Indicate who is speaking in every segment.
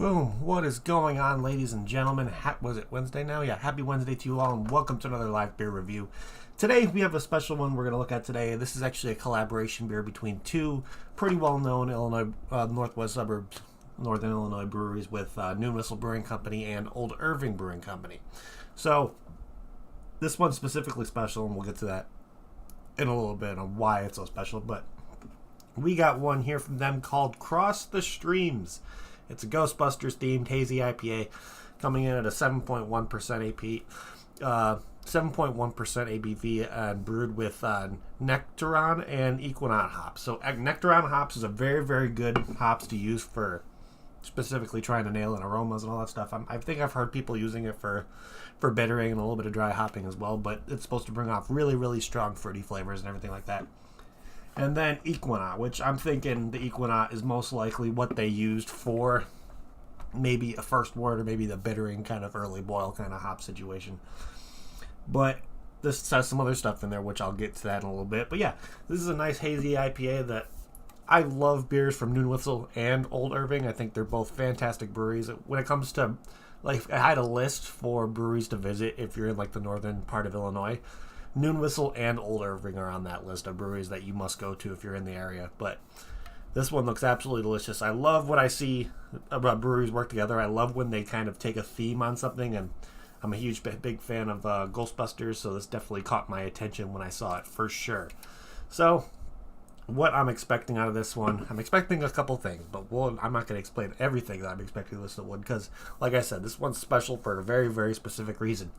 Speaker 1: Boom. What is going on, ladies and gentlemen? Was it Wednesday now? Yeah, happy Wednesday to you all, and welcome to another live beer review. Today, we have a special one we're going to look at today. This is actually a collaboration beer between two pretty well-known Illinois, northwest suburbs, northern Illinois breweries with New Whistle Brewing Company and Old Irving Brewing Company. So, this one's specifically special, and we'll get to that in a little bit on why it's so special, but we got one here from them called Cross the Streams. It's a Ghostbusters themed hazy IPA coming in at a 7.1% AP, 7.1% ABV and brewed with Nectaron and Equinox hops. So Nectaron hops is a very, very good hops to use for specifically trying to nail in aromas and all that stuff. I think I've heard people using it for bittering and a little bit of dry hopping as well, but it's supposed to bring off really, really strong fruity flavors and everything like that. And then Equinox, which I'm thinking the Equinox is most likely what they used for maybe a first wort or maybe the bittering kind of early boil kind of hop situation. But this has some other stuff in there, which I'll get to that in a little bit. But yeah, this is a nice hazy IPA that I love beers from New Whistle and Old Irving. I think they're both fantastic breweries. When it comes to, like, I had a list for breweries to visit if you're in like the northern part of Illinois. New Whistle and Old Irving are on that list of breweries that you must go to if you're in the area. But this one looks absolutely delicious. I love what I see about breweries work together. I love when they kind of take a theme on something, and I'm a huge, big fan of Ghostbusters, so this definitely caught my attention when I saw it, for sure. So, what I'm expecting out of this one, I'm expecting a couple things, but I'm not going to explain everything that I'm expecting this one, because, like I said, this one's special for a very, very specific reason.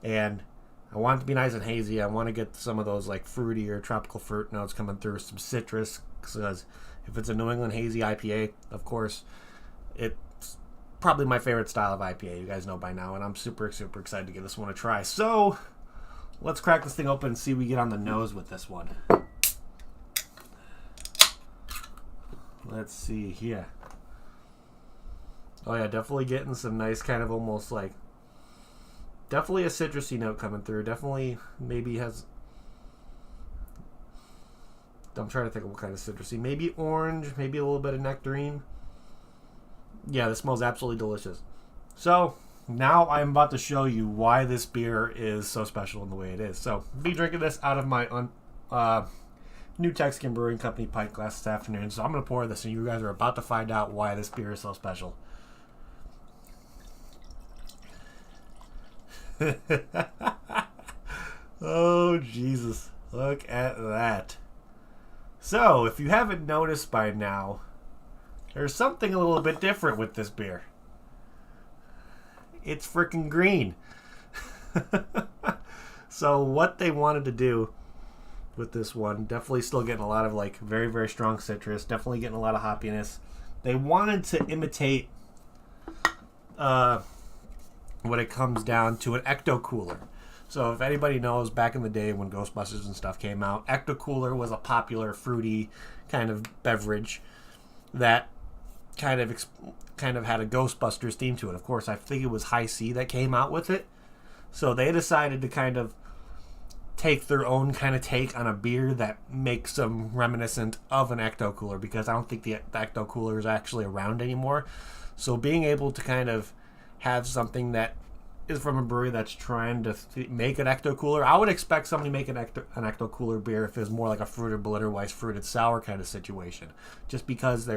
Speaker 1: And I want it to be nice and hazy. I want to get some of those like fruity or tropical fruit notes coming through, some citrus, because if it's a New England hazy IPA, of course, it's probably my favorite style of IPA. You guys know by now, and I'm super, super excited to give this one a try. So, let's crack this thing open and see what we get on the nose with this one. Let's see here. Oh yeah, definitely getting some nice kind of almost like, definitely a citrusy note coming through. Definitely maybe has, I'm trying to think of what kind of citrusy. Maybe orange, maybe a little bit of nectarine. Yeah, this smells absolutely delicious. So, now I'm about to show you why this beer is so special in the way it is. So, I'll be drinking this out of my New Texican Brewing Company pint glass this afternoon. So, I'm going to pour this, and you guys are about to find out why this beer is so special. Oh, Jesus. Look at that. So, if you haven't noticed by now, there's something a little bit different with this beer. It's freaking green. So, what they wanted to do with this one, definitely still getting a lot of like very, very strong citrus, definitely getting a lot of hoppiness. They wanted to imitate when it comes down to an ecto cooler. So if anybody knows, back in the day when Ghostbusters and stuff came out, ecto cooler was a popular fruity kind of beverage that kind of had a Ghostbusters theme to it. Of course, I think it was High C that came out with it. So they decided to kind of take their own kind of take on a beer that makes them reminiscent of an ecto cooler, because I don't think the ecto cooler is actually around anymore. So being able to kind of have something that is from a brewery that's trying to make an ecto cooler. I would expect somebody to make an ecto cooler beer if it was more like a fruited Blitterweiss fruited sour kind of situation, just because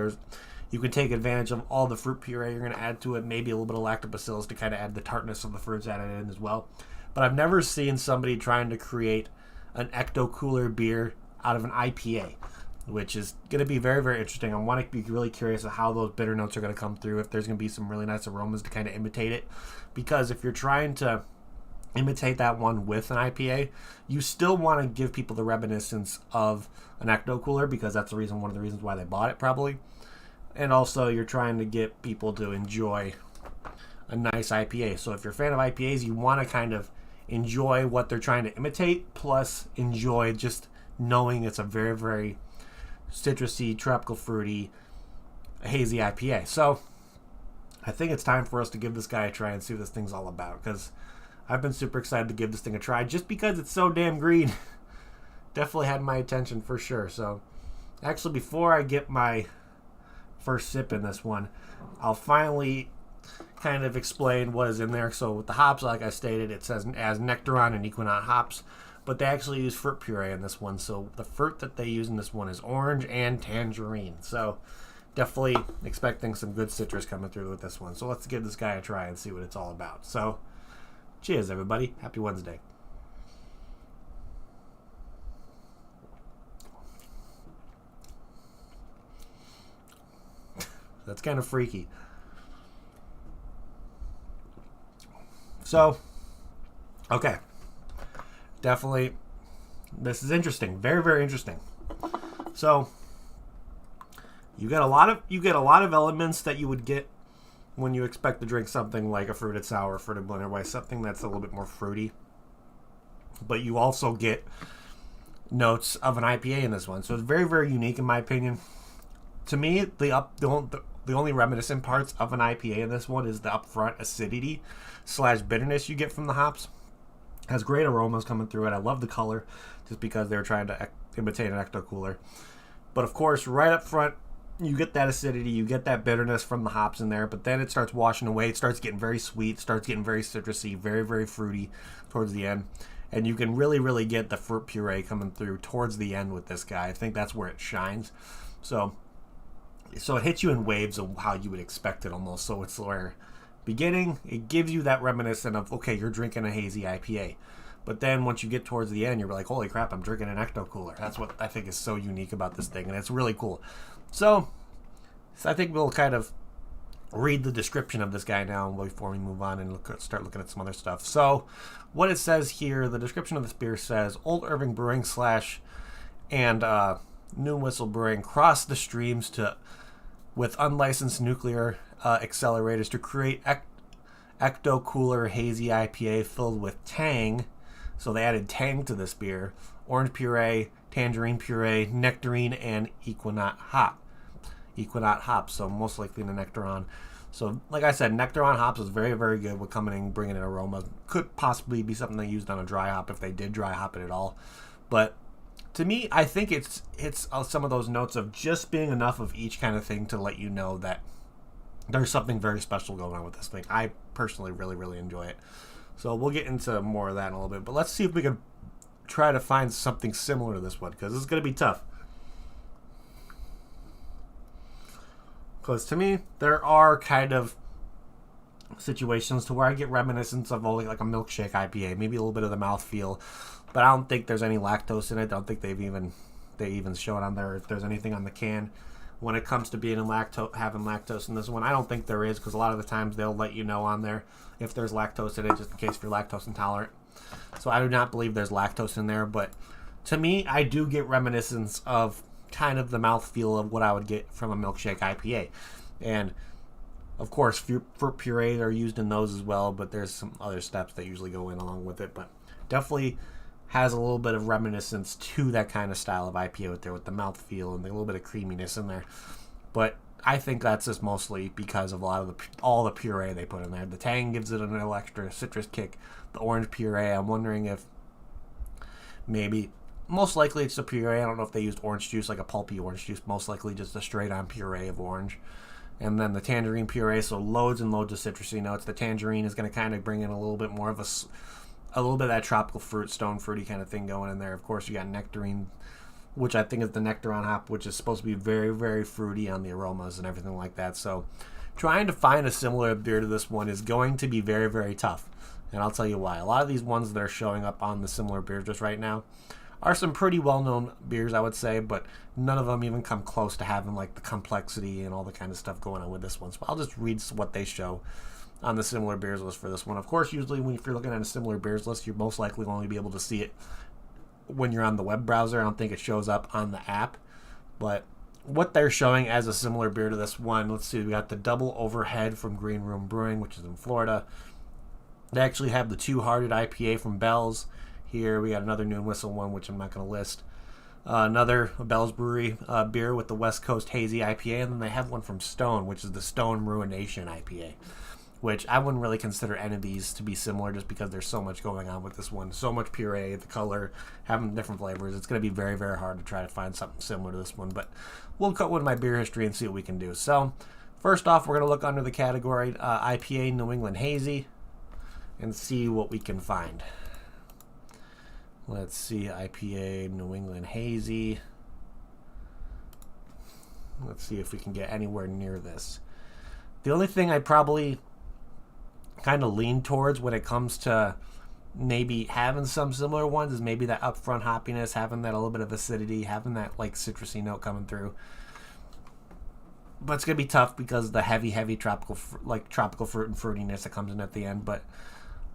Speaker 1: you can take advantage of all the fruit puree you're going to add to it, maybe a little bit of lactobacillus to kind of add the tartness of the fruits added in as well. But I've never seen somebody trying to create an ecto cooler beer out of an IPA, which is going to be very, very interesting. I want to be really curious of how those bitter notes are going to come through, if there's going to be some really nice aromas to kind of imitate it. Because if you're trying to imitate that one with an IPA, you still want to give people the reminiscence of an ecto cooler, because that's one of the reasons why they bought it probably. And also you're trying to get people to enjoy a nice IPA. So if you're a fan of IPAs, you want to kind of enjoy what they're trying to imitate, plus enjoy just knowing it's a very, very citrusy, tropical, fruity, hazy IPA. So I think it's time for us to give this guy a try and see what this thing's all about, because I've been super excited to give this thing a try just because it's so damn green. Definitely had my attention for sure. So actually, before I get my first sip in this one, I'll finally kind of explain what is in there. So with the hops, like I stated, it says as Nectaron and Equinox hops, but they actually use fruit puree in this one. So the fruit that they use in this one is orange and tangerine. So definitely expecting some good citrus coming through with this one. So let's give this guy a try and see what it's all about. So cheers, everybody. Happy Wednesday. That's kind of freaky. So, okay. Definitely, this is interesting. Very, very interesting. So, you get a lot of elements that you would get when you expect to drink something like a fruited sour, fruited blend, or something that's a little bit more fruity. But you also get notes of an IPA in this one. So it's very, very unique in my opinion. To me, the only reminiscent parts of an IPA in this one is the upfront acidity / bitterness you get from the hops. It has great aromas coming through it. I love the color just because they were trying to imitate an ecto cooler. But of course, right up front, you get that acidity, you get that bitterness from the hops in there, but then it starts washing away. It starts getting very sweet, starts getting very citrusy, very, very fruity towards the end. And you can really, really get the fruit puree coming through towards the end with this guy. I think that's where it shines. So it hits you in waves of how you would expect it almost. So it's where beginning, it gives you that reminiscent of, okay, you're drinking a hazy IPA. But then once you get towards the end, you're like, holy crap, I'm drinking an ecto cooler. That's what I think is so unique about this thing, and it's really cool. So I think we'll kind of read the description of this guy now before we move on and start looking at some other stuff. So what it says here, the description of this beer says, Old Irving Brewing and New Whistle Brewing cross the streams with unlicensed nuclear accelerators to create ecto cooler hazy IPA filled with tang. So they added tang to this beer, orange puree, tangerine puree, nectarine, and Equinox hops. So most likely the Nectaron. So like I said, Nectaron hops is very, very good with coming in, bringing in aroma. Could possibly be something they used on a dry hop if they did dry hop it at all. But to me, I think it's some of those notes of just being enough of each kind of thing to let you know that there's something very special going on with this thing. I personally really, really enjoy it. So we'll get into more of that in a little bit. But let's see if we can try to find something similar to this one, because this is going to be tough. Because to me, there are kind of situations to where I get reminiscence of only like a milkshake IPA, maybe a little bit of the mouthfeel, but I don't think there's any lactose in it. I don't think they even show it on there if there's anything on the can when it comes to being having lactose in this one. I don't think there is, because a lot of the times they'll let you know on there if there's lactose in it, just in case you're lactose intolerant. So I do not believe there's lactose in there, but to me, I do get reminiscence of kind of the mouthfeel of what I would get from a milkshake IPA. And of course, fruit puree are used in those as well, but there's some other steps that usually go in along with it. But definitely has a little bit of reminiscence to that kind of style of IPA with the mouthfeel and a little bit of creaminess in there. But I think that's just mostly because of all the puree they put in there. The tang gives it a little extra citrus kick. The orange puree, I'm wondering if maybe, most likely it's the puree. I don't know if they used orange juice, like a pulpy orange juice. Most likely just a straight on puree of orange. And then the tangerine puree, so loads and loads of citrusy notes. The tangerine is going to kind of bring in a little bit more of a little bit of that tropical fruit, stone fruity kind of thing going in there. Of course, you got nectarine, which I think is the Nectaron hop, which is supposed to be very, very fruity on the aromas and everything like that. So trying to find a similar beer to this one is going to be very, very tough. And I'll tell you why. A lot of these ones that are showing up on the similar beers just right now are some pretty well-known beers, I would say, but none of them even come close to having like the complexity and all the kind of stuff going on with this one. So I'll just read what they show on the similar beers list for this one. Of course, usually if you're looking at a similar beers list, you're most likely going to be able to see it when you're on the web browser. I don't think it shows up on the app, but what they're showing as a similar beer to this one, let's see, we got the Double Overhead from Green Room Brewing, which is in Florida. They actually have the Two Hearted IPA from Bell's. Here we got another New Whistle one, which I'm not going to list. Another Bell's Brewery beer with the West Coast Hazy IPA, and then they have one from Stone, which is the Stone Ruination IPA. which I wouldn't really consider any of these to be similar just because there's so much going on with this one. So much puree, the color, having different flavors. It's going to be very, very hard to try to find something similar to this one, but we'll cut with my beer history and see what we can do. So first off, we're going to look under the category IPA New England Hazy and see what we can find. Let's see, IPA New England Hazy. Let's see if we can get anywhere near this. The only thing I probably kind of lean towards when it comes to maybe having some similar ones is maybe that upfront hoppiness, having that a little bit of acidity, having that like citrusy note coming through. But it's gonna be tough because the heavy tropical fruit and fruitiness that comes in at the end. But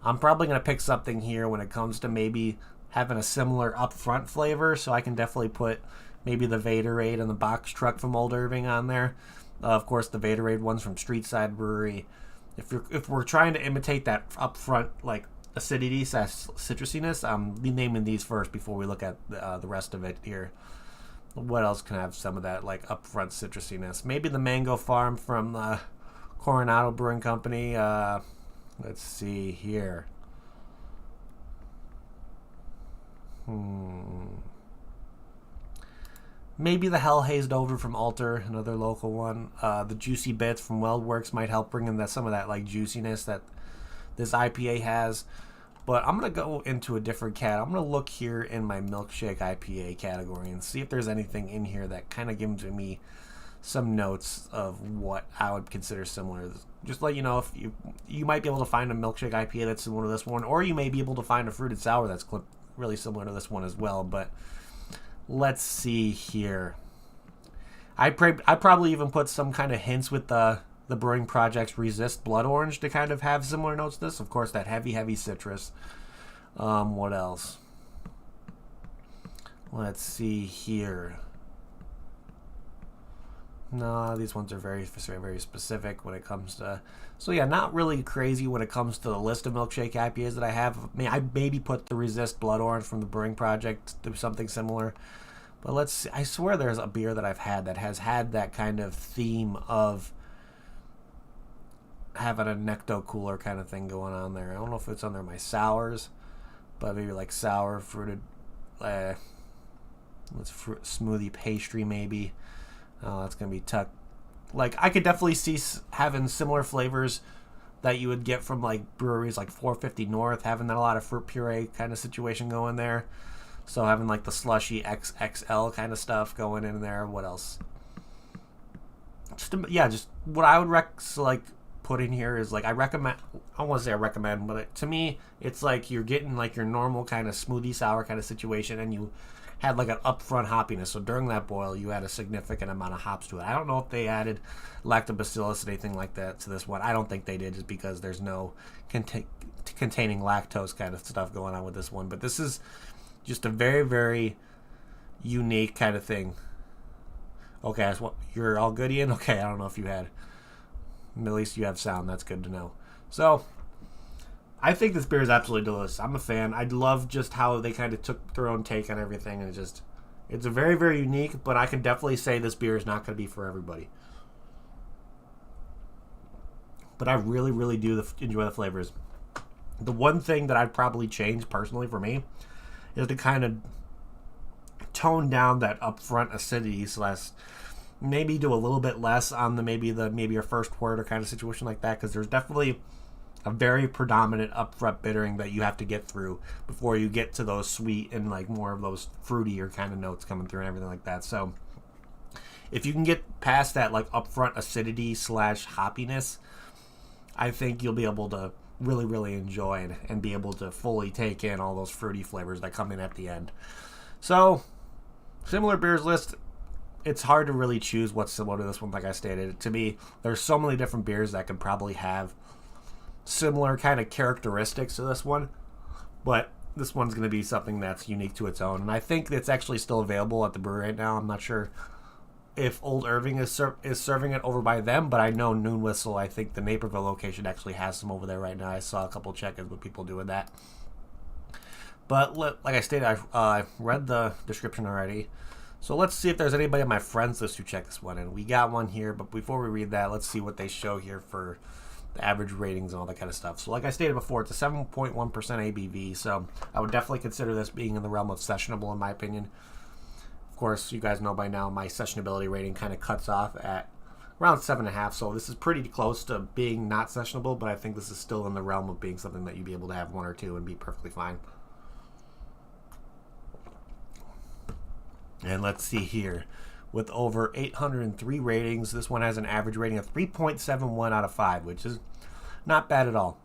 Speaker 1: I'm probably gonna pick something here when it comes to maybe having a similar upfront flavor. So I can definitely put maybe the Vaderade and the box truck from Old Irving on there. Of course, the Vaderade ones from Streetside Brewery. If we're trying to imitate that upfront like acidity / citrusiness, I'm naming these first before we look at the rest of it here. What else can have some of that like upfront citrusiness? Maybe the Mango Farm from Coronado Brewing Company. Let's see here. Maybe the Hell Hazed Over from Alter, another local one. The Juicy Bits from Weldworks might help bring in some of that like juiciness that this IPA has. But I'm going to go into a different I'm going to look here in my milkshake IPA category and see if there's anything in here that kind of gives me some notes of what I would consider similar. Just let you know, if you might be able to find a milkshake IPA that's similar to this one, or you may be able to find a fruited sour that's really similar to this one as well. But let's see here. I probably even put some kind of hints with the Brewing Project's Resist Blood Orange to kind of have similar notes to this. Of course, that heavy citrus. What else? Let's see here. No, these ones are very specific when it comes to... So yeah, not really crazy when it comes to the list of milkshake IPAs that I have. I maybe put the Resist Blood Orange from the Brewing Project to something similar. But let's see. I swear there's a beer that I've had that has had that kind of theme of having a necto cooler kind of thing going on there. I don't know if it's under my sours, but maybe like sour fruited smoothie pastry maybe. Oh, that's gonna be tough. Like, I could definitely see having similar flavors that you would get from like breweries like 450 North, having that a lot of fruit puree kind of situation going there. So having like the slushy XXL kind of stuff going in there. What else? Just what I would put in here is like, I recommend, I don't want to say I recommend, but to me it's like you're getting like your normal kind of smoothie sour kind of situation, and you had like an upfront hoppiness. So during that boil you had a significant amount of hops to it. I don't know if they added lactobacillus or anything like that to this one. I don't think they did, just because there's no containing lactose kind of stuff going on with this one. But this is just a very, very unique kind of thing. Okay, so you're all good, Ian? Okay, I don't know if you had... At least you have sound. That's good to know. So, I think this beer is absolutely delicious. I'm a fan. I love just how they kind of took their own take on everything. And it's a very, very unique, but I can definitely say this beer is not going to be for everybody. But I really, really do enjoy the flavors. The one thing that I'd probably change personally for me is to kind of tone down that upfront acidity / maybe do a little bit less on maybe your first word or kind of situation like that, because there's definitely a very predominant upfront bittering that you have to get through before you get to those sweet and like more of those fruitier kind of notes coming through and everything like that. So if you can get past that like upfront acidity / hoppiness, I think you'll be able to really, really enjoy and be able to fully take in all those fruity flavors that come in at the end. So, similar beers list. It's hard to really choose what's similar to this one, like I stated. To me, there's so many different beers that could probably have similar kind of characteristics to this one, but this one's going to be something that's unique to its own. And I think it's actually still available at the brewery right now. I'm not sure if Old Irving is serving it over by them, but I know Noon Whistle, I think the Naperville location actually has some over there right now. I saw a couple check-ins with people doing that. But like I stated, I read the description already. So let's see if there's anybody on my friends list who checked this one in. We got one here, but before we read that, let's see what they show here for the average ratings and all that kind of stuff. So like I stated before, it's a 7.1% ABV, so I would definitely consider this being in the realm of sessionable in my opinion. Of course, you guys know by now my sessionability rating kind of cuts off at around 7.5, so this is pretty close to being not sessionable, but I think this is still in the realm of being something that you'd be able to have one or two and be perfectly fine. And let's see here. With over 803 ratings, this one has an average rating of 3.71 out of 5, which is not bad at all.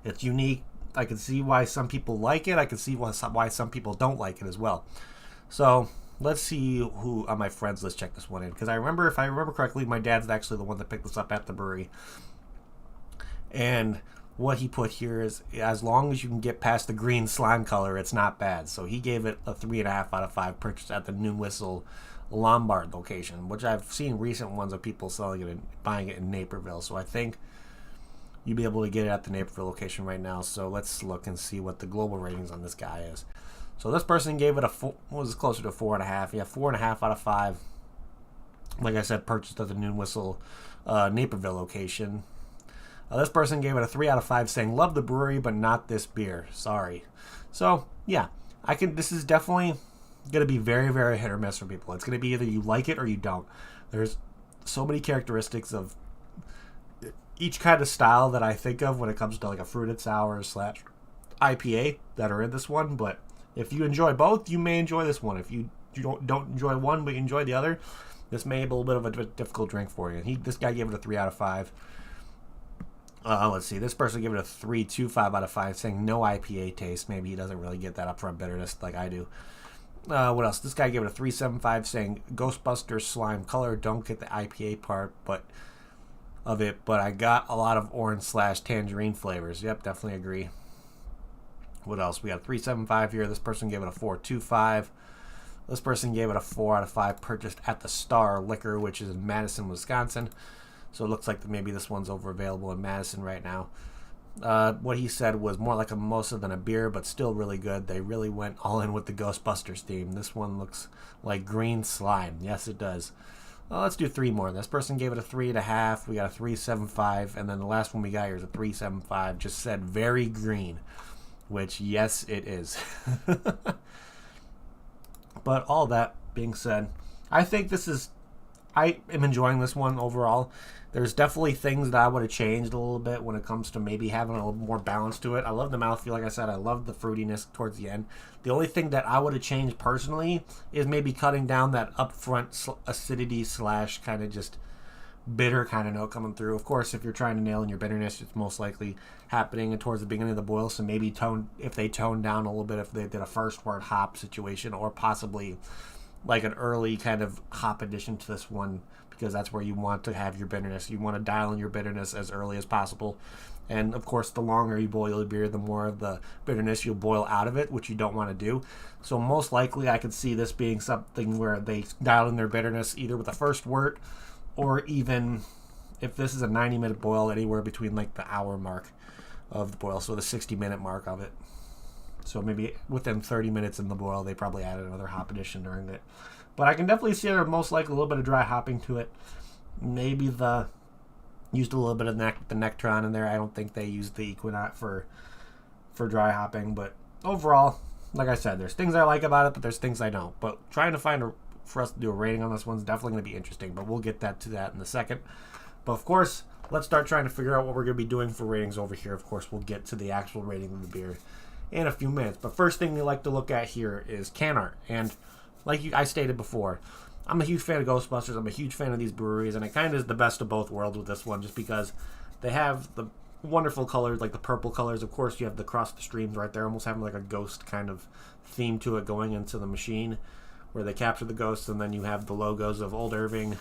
Speaker 1: It's unique. I can see why some people like it. I can see why some people don't like it as well. So let's see who on my friends list check this one in. Because if I remember correctly, my dad's actually the one that picked this up at the brewery. And what he put here is, as long as you can get past the green slime color, it's not bad. So he gave it a 3.5 out of 5, purchased at the Noon Whistle Lombard location, which I've seen recent ones of people selling it and buying it in Naperville. So I think you'll be able to get it at the Naperville location right now. So let's look and see what the global ratings on this guy is. So this person gave it was closer to 4.5. Yeah, 4.5 out of 5. Like I said, purchased at the Noon Whistle Naperville location. This person gave it a 3 out of 5, saying, love the brewery, but not this beer. Sorry. So, yeah, this is definitely going to be very, very hit or miss for people. It's going to be either you like it or you don't. There's so many characteristics of each kind of style that I think of when it comes to like a fruited sour / IPA that are in this one. But if you enjoy both, you may enjoy this one. If you don't enjoy one but you enjoy the other, this may be a little bit of a difficult drink for you. This guy gave it a 3 out of 5. Let's see. This person gave it a 3.25 out of 5, saying no IPA taste. Maybe he doesn't really get that upfront bitterness like I do. What else? This guy gave it a 3.75, saying Ghostbusters slime color. Don't get the IPA part, but I got a lot of orange / tangerine flavors. Yep, definitely agree. What else? We got a 3.75 here. This person gave it a 4.25. This person gave it a 4 out of 5, purchased at the Star Liquor, which is in Madison, Wisconsin. So it looks like maybe this one's available in Madison right now. What he said was more like a mimosa than a beer, but still really good. They really went all in with the Ghostbusters theme. This one looks like green slime. Yes, it does. Well, let's do 3 more. This person gave it a 3.5. We got a 3.75. And then the last one we got here is a 3.75. Just said very green, which, yes, it is. But all that being said, I think I am enjoying this one overall. There's definitely things that I would have changed a little bit when it comes to maybe having a little more balance to it. I love the mouthfeel, like I said. I love the fruitiness towards the end. The only thing that I would have changed personally is maybe cutting down that upfront acidity / kind of just bitter kind of note coming through. Of course, if you're trying to nail in your bitterness, it's most likely happening towards the beginning of the boil. So maybe if they tone down a little bit, if they did a first word hop situation, or possibly like an early kind of hop addition to this one, because that's where you want to have your bitterness. You want to dial in your bitterness as early as possible. And of course, the longer you boil the beer, the more of the bitterness you'll boil out of it, which you don't want to do. So most likely I could see this being something where they dial in their bitterness either with the first wort, or even if this is a 90-minute boil, anywhere between like the hour mark of the boil, so the 60-minute mark of it. So maybe within 30 minutes in the boil, they probably added another hop addition during it. But I can definitely see there most likely a little bit of dry hopping to it. Maybe used a little bit of the Nectron in there. I don't think they used the Equinox for dry hopping. But overall, like I said, there's things I like about it, but there's things I don't. But trying to for us to do a rating on this one's definitely going to be interesting. But we'll get to that in a second. But of course, let's start trying to figure out what we're going to be doing for ratings over here. Of course, we'll get to the actual rating of the beer in a few minutes. But first thing we like to look at here is can art. And like I stated before, I'm a huge fan of Ghostbusters. I'm a huge fan of these breweries, and it kind of is the best of both worlds with this one, just because they have the wonderful colors, like the purple colors. Of course, you have the cross the streams right there, almost having like a ghost kind of theme to it going into the machine, where they capture the ghosts, and then you have the logos of Old Irving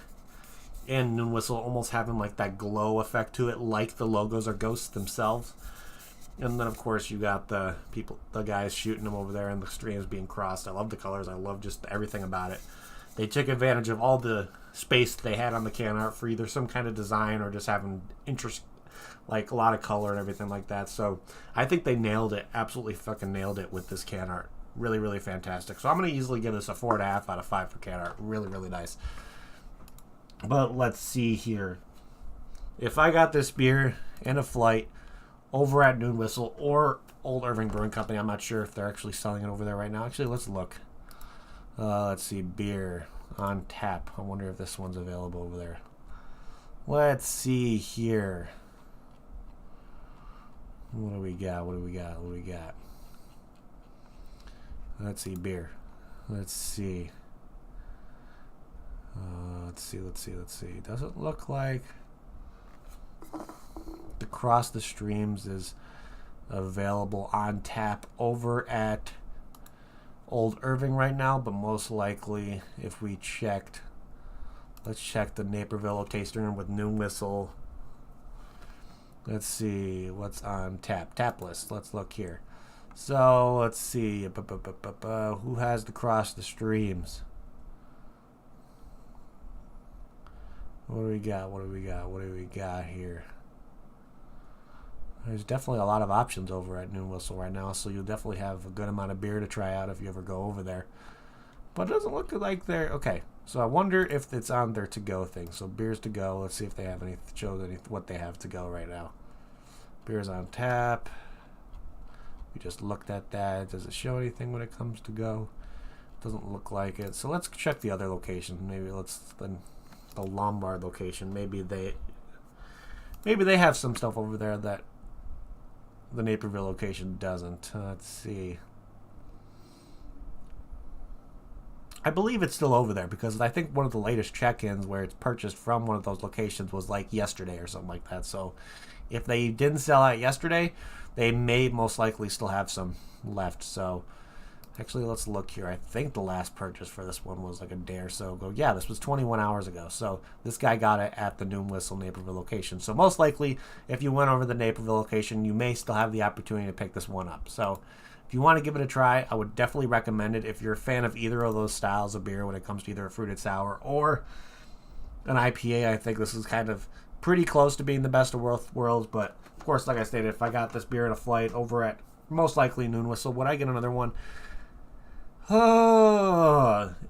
Speaker 1: and Noon Whistle almost having like that glow effect to it, like the logos are ghosts themselves. And then, of course, you got the guys shooting them over there and the streams being crossed. I love the colors. I love just everything about it. They took advantage of all the space they had on the can art for either some kind of design or just having interest, like a lot of color and everything like that. So I think they nailed it, absolutely fucking nailed it with this can art. Really, really fantastic. So I'm going to easily give this a 4.5 out of 5 for can art. Really, really nice. But let's see here. if I got this beer in a flight over at Noon Whistle or Old Irving Brewing Company, I'm not sure if they're actually selling it over there right now. Actually, let's look. Let's see, beer on tap. I wonder if this one's available over there. Let's see here. What do we got? What do we got? What do we got? Let's see, beer. Let's see. Let's see. Doesn't look like the Cross the Streams is available on tap over at Old Irving right now, but most likely if we checked, let's check the Naperville Taster Room with Noon Whistle. Let's see what's on tap list. Let's look here. So let's see who has the Cross the Streams. What do we got? What do we got? What do we got here? There's definitely a lot of options over at Noon Whistle right now, so you'll definitely have a good amount of beer to try out if you ever go over there. But it doesn't look like they're... Okay, so I wonder if it's on their to-go thing. So beers to go. Let's see if they have any... shows any what they have to go right now. Beers on tap. We just looked at that. Does it show anything when it comes to go? Doesn't look like it. So let's check the other location. Maybe let's... the Lombard location. Maybe they have some stuff over there that the Naperville location doesn't. Let's see. I believe it's still over there because I think one of the latest check-ins where it's purchased from one of those locations was like yesterday or something like that. So if they didn't sell out yesterday, they may most likely still have some left. So actually, let's look here. I think the last purchase for this one was like a day or so ago. Yeah, this was 21 hours ago. So this guy got it at the Noon Whistle Naperville location. So most likely, if you went over the Naperville location, you may still have the opportunity to pick this one up. So if you want to give it a try, I would definitely recommend it. If you're a fan of either of those styles of beer when it comes to either a fruited sour or an IPA, I think this is kind of pretty close to being the best of both worlds. But of course, like I stated, if I got this beer in a flight over at most likely Noon Whistle, would I get another one?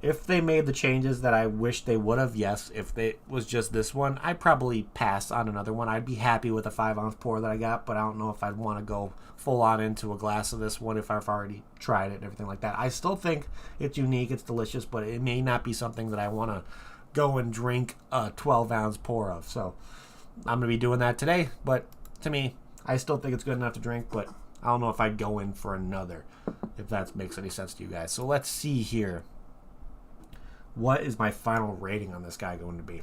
Speaker 1: If they made the changes that I wish they would have, yes. If it was just this one, I'd probably pass on another one. I'd be happy with the 5-ounce pour that I got, but I don't know if I'd want to go full on into a glass of this one if I've already tried it and everything like that. I still think it's unique, it's delicious, but it may not be something that I want to go and drink a 12-ounce pour of. So I'm going to be doing that today, but to me, I still think it's good enough to drink, but I don't know if I'd go in for another, if that makes any sense to you guys. So let's see here. What is my final rating on this guy going to be?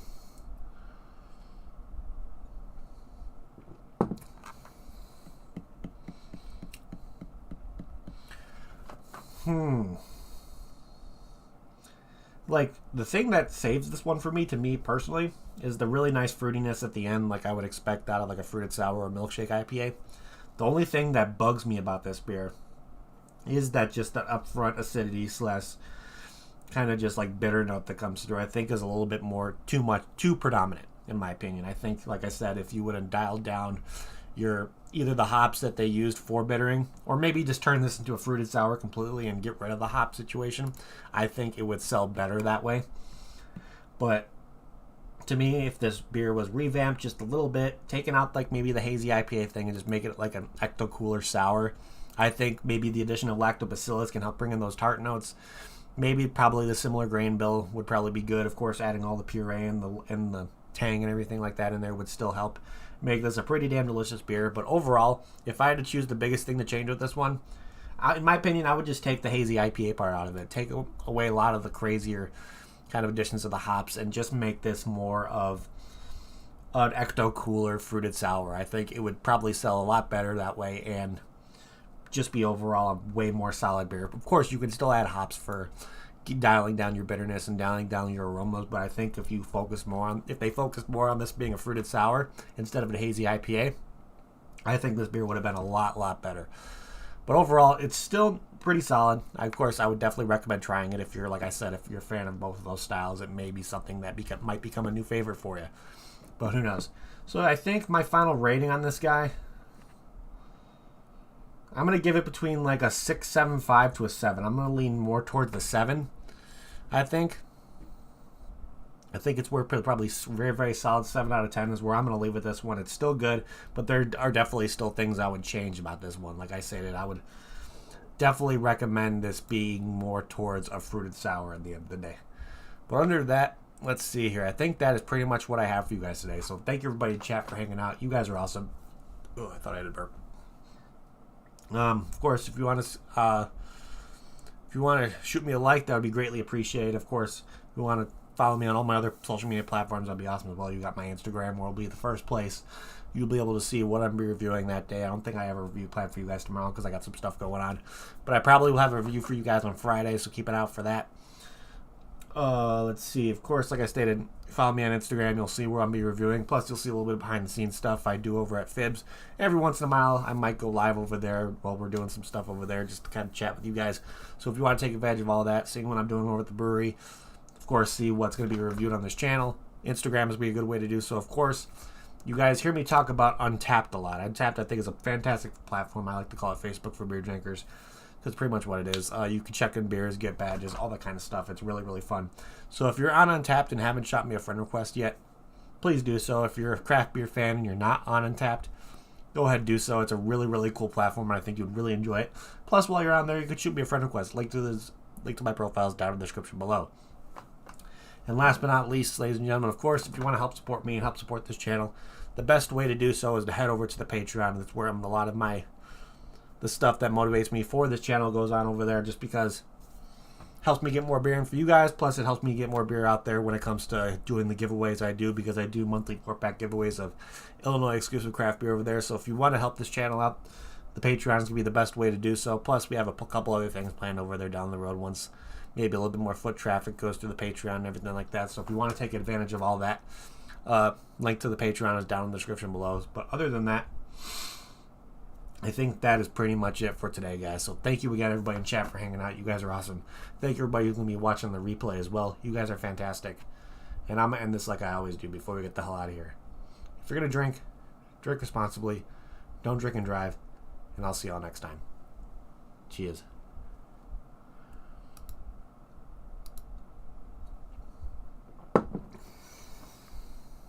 Speaker 1: Like, the thing that saves this one for me, to me personally, is the really nice fruitiness at the end, like I would expect out of like a fruited sour or milkshake IPA. The only thing that bugs me about this beer is that just the upfront acidity / kind of just like bitter note that comes through. I think is a little bit more too predominant in my opinion. I think, like I said, if you would have dialed down your either the hops that they used for bittering, or maybe just turn this into a fruited sour completely and get rid of the hop situation, I think it would sell better that way. But to me, if this beer was revamped just a little bit, taken out like maybe the hazy IPA thing and just make it like an ecto cooler sour, I think maybe the addition of lactobacillus can help bring in those tart notes. Maybe probably the similar grain bill would probably be good. Of course, adding all the puree and the tang and everything like that in there would still help make this a pretty damn delicious beer. But overall, if I had to choose the biggest thing to change with this one, in my opinion, I would just take the hazy IPA part out of it. Take away a lot of the crazier kind of additions of the hops and just make this more of an ecto cooler fruited sour. I think it would probably sell a lot better that way and just be overall a way more solid beer. Of course, you can still add hops for dialing down your bitterness and dialing down your aromas, but I think if they focus more on this being a fruited sour instead of a hazy IPA, I think this beer would have been a lot better. But overall, it's still pretty solid. Of course, I would definitely recommend trying it if you're, like I said, if you're a fan of both of those styles. It may be something that might become a new favorite for you, but who knows. So I think my final rating on this guy, I'm going to give it between like a 6.75 to a 7. I'm going to lean more towards the 7, I think. I think it's worth probably very, very solid 7 out of 10 is where I'm going to leave with this one. It's still good, but there are definitely still things I would change about this one. Like I said, I would definitely recommend this being more towards a fruited sour at the end of the day. But under that, let's see here. I think that is pretty much what I have for you guys today. So thank you everybody in chat for hanging out. You guys are awesome. Oh, I thought I had a burp. Of course, if you want to shoot me a like, that would be greatly appreciated. Of course, if you want to follow me on all my other social media platforms, that'd be awesome as well. You got my Instagram, where will be the first place you'll be able to see what I'm reviewing that day. I don't think I have a review planned for you guys tomorrow because I got some stuff going on. But I probably will have a review for you guys on Friday, so keep an eye out for that. Let's see. Of course, like I stated, follow me on Instagram. You'll see where I'll be reviewing. Plus, you'll see a little bit of behind-the-scenes stuff I do over at Fibs. Every once in a while, I might go live over there while we're doing some stuff over there just to kind of chat with you guys. So if you want to take advantage of all that, seeing what I'm doing over at the brewery, of course, see what's going to be reviewed on this channel. Instagram is going to be a good way to do so, of course. You guys hear me talk about Untappd a lot. Untappd, I think, is a fantastic platform. I like to call it Facebook for beer drinkers. That's pretty much what it is. You can check in beers, get badges, all that kind of stuff. It's really, really fun. So if you're on Untappd and haven't shot me a friend request yet, please do so. If you're a craft beer fan and you're not on Untappd, go ahead and do so. It's a really, really cool platform, and I think you'd really enjoy it. Plus, while you're on there, you could shoot me a friend request. Link to my profile is down in the description below. And last but not least, ladies and gentlemen, of course, if you want to help support me and help support this channel, the best way to do so is to head over to the Patreon. That's where a lot of the stuff that motivates me for this channel goes on over there, just because it helps me get more beer in for you guys. Plus, it helps me get more beer out there when it comes to doing the giveaways I do, because I do monthly 4-pack giveaways of Illinois exclusive craft beer over there. So if you want to help this channel out, the Patreon is going to be the best way to do so. Plus, we have a couple other things planned over there down the road once maybe a little bit more foot traffic goes through the Patreon and everything like that. So if you want to take advantage of all that, link to the Patreon is down in the description below. But other than that, I think that is pretty much it for today, guys. So thank you again, everybody in chat, for hanging out. You guys are awesome. Thank you, everybody who's going to be watching the replay as well. You guys are fantastic. And I'm going to end this like I always do before we get the hell out of here. If you're going to drink, drink responsibly. Don't drink and drive. And I'll see y'all next time. Cheers.